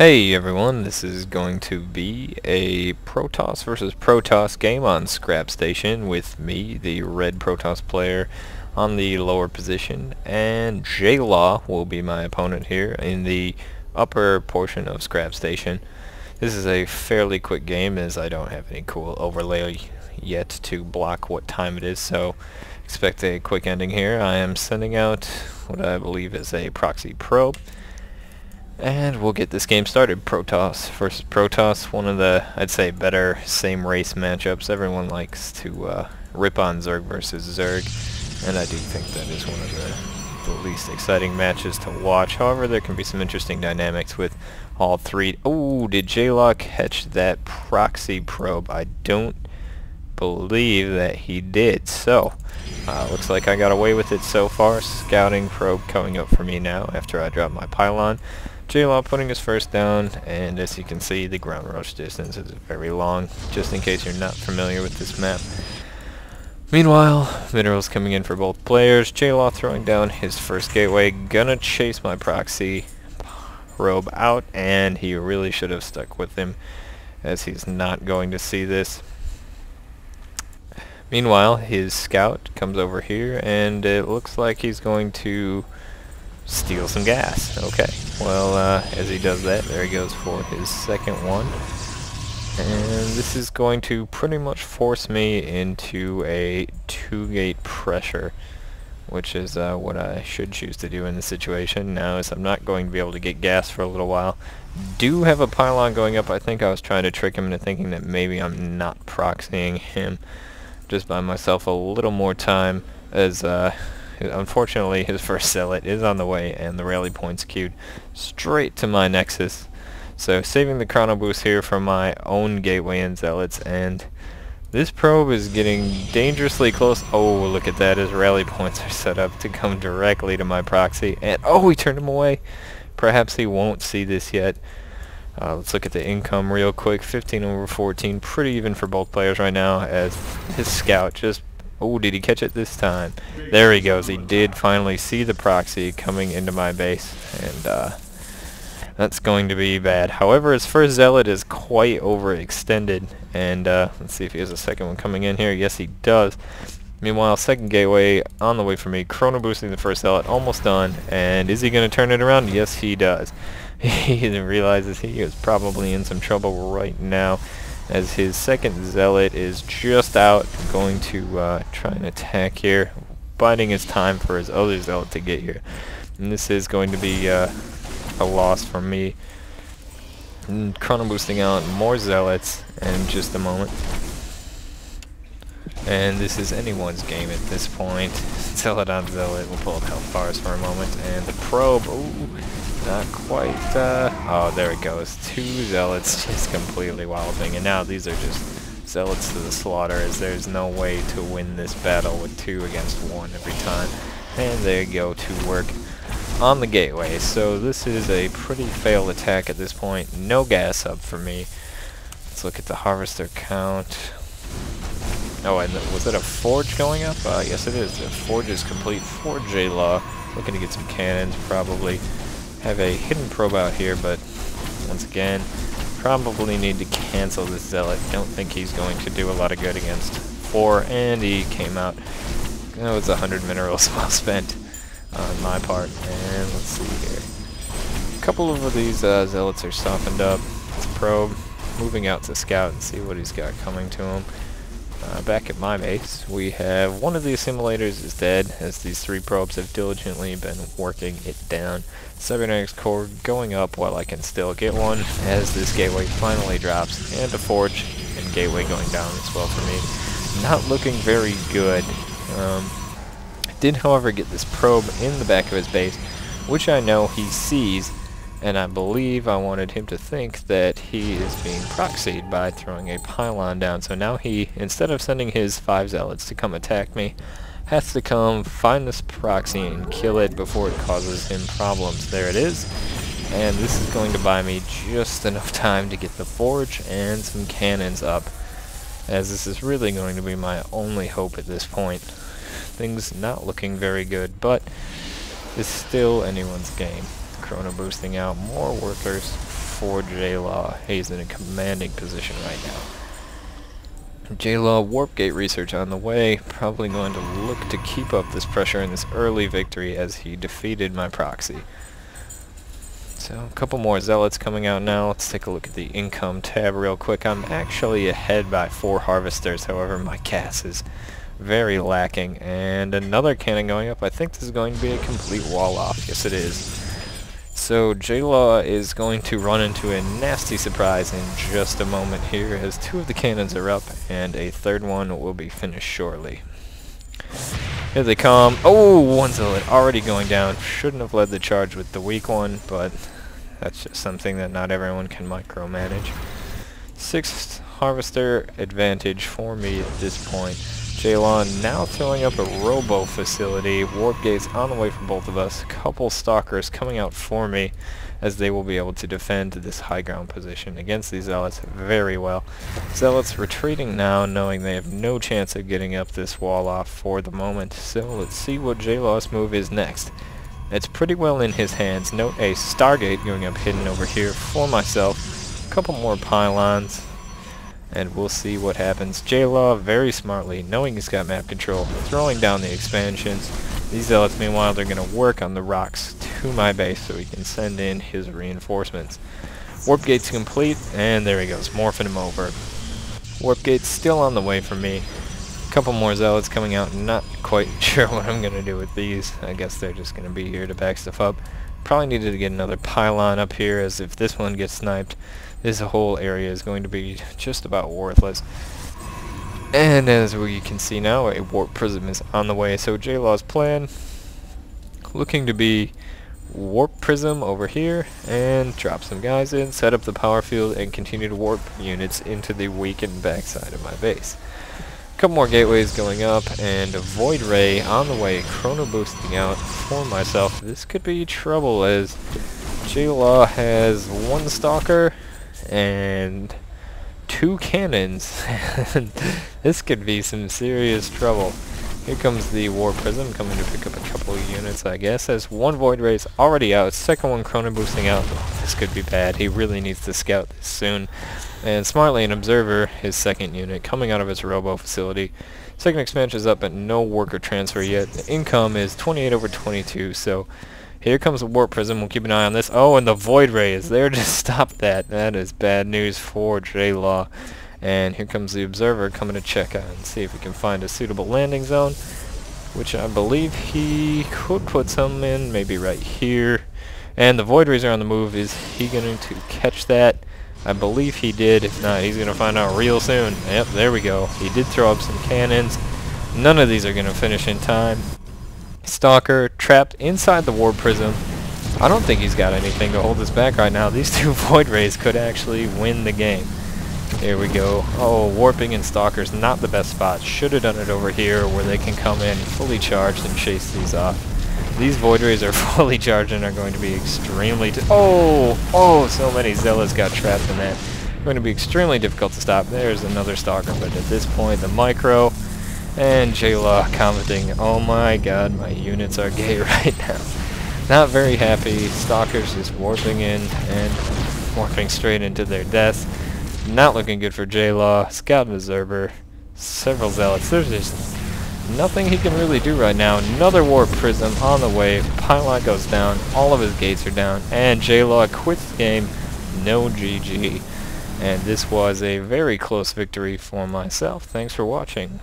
Hey everyone, this is going to be a Protoss versus Protoss game on Scrap Station with me, the red Protoss player, on the lower position, and J-Law will be my opponent here in the upper portion of Scrap Station. This is a fairly quick game as I don't have any cool overlay yet to block what time it is, so expect a quick ending here. I am sending out what I believe is a proxy probe. And we'll get this game started. Protoss versus Protoss, one of the, I'd say, better same race matchups. Everyone likes to rip on Zerg versus Zerg, and I do think that is one of the least exciting matches to watch. However, there can be some interesting dynamics with all three. Oh, did J-Law catch that proxy probe? I don't believe that he did. So, looks like I got away with it so far. Scouting probe coming up for me now after I drop my pylon. J-Law putting his first down, and as you can see, the ground rush distance is very long, just in case you're not familiar with this map. Meanwhile, minerals coming in for both players. J-Law throwing down his first gateway, gonna chase my proxy probe out, and he really should have stuck with him, as he's not going to see this. Meanwhile, his scout comes over here, and it looks like he's going to steal some gas. Okay, well, as he does that, there he goes for his second one. And this is going to pretty much force me into a 2-gate pressure, which is what I should choose to do in this situation. Now, as I'm not going to be able to get gas for a little while, do have a pylon going up. I think I was trying to trick him into thinking that maybe I'm not proxying him. Just buy myself a little more time, as unfortunately his first zealot is on the way and the rally point's queued straight to my nexus. So saving the chrono boost here for my own gateway and zealots, and this probe is getting dangerously close. Oh, look at that, his rally points are set up to come directly to my proxy, and oh, he turned him away. Perhaps he won't see this yet. Let's look at the income real quick. 15/14, pretty even for both players right now, as his scout just... Oh, did he catch it this time? There he goes. He did finally see the proxy coming into my base, and that's going to be bad. However, his first zealot is quite overextended, and let's see if he has a second one coming in here. Yes, he does. Meanwhile, second gateway on the way for me. Chrono boosting the first zealot, almost done. And is he going to turn it around? Yes, he does. He realizes he is probably in some trouble right now, as his second zealot is just out, going to try and attack here, biding his time for his other zealot to get here. And this is going to be a loss for me. And chrono boosting out more zealots in just a moment. And this is anyone's game at this point. Zealot on zealot. We'll pull up health bars for a moment. And the probe, ooh, not quite, oh, there it goes. 2 zealots just completely walloping. And now these are just zealots to the slaughter, as there's no way to win this battle with 2 against 1 every time. And there you go, to work on the gateway. So this is a pretty failed attack at this point. No gas up for me. Let's look at the harvester count. Oh, and was it a forge going up? Yes it is. The forge is complete for J-Law. Looking to get some cannons, probably. Have a hidden probe out here, but once again, probably need to cancel this zealot. Don't think he's going to do a lot of good against 4, and he came out. That was 100 minerals well spent on my part. And let's see here. A couple of these zealots are softened up. Let's probe, moving out to scout and see what he's got coming to him. Back at my base, we have one of the assimilators is dead, as these 3 probes have diligently been working it down. Cybernetics core going up while I can still get one, as this gateway finally drops, and a forge and gateway going down as well for me. Not looking very good. Did, however, get this probe in the back of his base, which I know he sees, and I believe I wanted him to think that he is being proxied by throwing a pylon down. So now he, instead of sending his 5 zealots to come attack me, has to come find this proxy and kill it before it causes him problems. There it is. And this is going to buy me just enough time to get the forge and some cannons up, as this is really going to be my only hope at this point. Things not looking very good, but it's still anyone's game. Chrono boosting out more workers for J-Law. He's in a commanding position right now. J-Law Warp Gate research on the way. Probably going to look to keep up this pressure in this early victory as he defeated my proxy. So a couple more zealots coming out now. Let's take a look at the income tab real quick. I'm actually ahead by 4 harvesters, however my gas is very lacking. And another cannon going up. I think this is going to be a complete wall off. Yes, it is. So J-Law is going to run into a nasty surprise in just a moment here, as 2 of the cannons are up and a 3rd one will be finished shortly. Here they come. Oh, one zealot already going down. Shouldn't have led the charge with the weak one, but that's just something that not everyone can micromanage. 6th harvester advantage for me at this point. J-Law now throwing up a robo facility. Warp gates on the way for both of us. Couple stalkers coming out for me, as they will be able to defend this high ground position against these zealots very well. Zealots retreating now, knowing they have no chance of getting up this wall off for the moment. So let's see what J-Law's move is next. It's pretty well in his hands. Note a Stargate going up hidden over here for myself. A couple more pylons, and we'll see what happens. J-Law very smartly, knowing he's got map control, throwing down the expansions. These zealots, meanwhile, they're going to work on the rocks to my base so he can send in his reinforcements. Warp gate's complete, and there he goes, morphing him over. Warp gate's still on the way for me. A couple more zealots coming out, not quite sure what I'm going to do with these. I guess they're just going to be here to back stuff up. Probably needed to get another pylon up here, as if this one gets sniped, this whole area is going to be just about worthless. And as we can see now, a warp prism is on the way. So J-Law's plan, looking to be warp prism over here, and drop some guys in, set up the power field, and continue to warp units into the weakened backside of my base. A couple more gateways going up, and a void ray on the way, chrono boosting out for myself. This could be trouble, as J-Law has 1 stalker and 2 cannons. This could be some serious trouble. Here comes the war prism coming to pick up a couple of units, I guess, as 1 void race already out, 2nd one chrono boosting out. Oh, this could be bad. He really needs to scout this soon. And smartly, an observer, his 2nd unit, coming out of its robo facility. 2nd expansion is up, but no worker transfer yet. The income is 28/22, so here comes the warp prism. We'll keep an eye on this. Oh, and the void ray is there to stop that. That is bad news for J-Law. And here comes the observer coming to check out and see if we can find a suitable landing zone, which I believe he could put some in, maybe right here. And the void rays are on the move. Is he going to catch that? I believe he did. If not, he's going to find out real soon. Yep, there we go. He did throw up some cannons. None of these are going to finish in time. Stalker trapped inside the warp prism. I don't think he's got anything to hold us back right now. These 2 void rays could actually win the game. Here we go. Oh, warping and stalkers, not the best spot. Should have done it over here where they can come in fully charged and chase these off. These void rays are fully charged and are going to be extremely... so many zealots got trapped in that. Going to be extremely difficult to stop. There's another stalker, but at this point, the micro and J-Law commenting, oh my god, my units are gay right now. Not very happy. Stalkers just warping in and warping straight into their death. Not looking good for J-Law. Scout and observer. Several zealots. There's just nothing he can really do right now. Another warp prism on the way. Pylon goes down. All of his gates are down. And J-Law quits the game. No GG. And this was a very close victory for myself. Thanks for watching.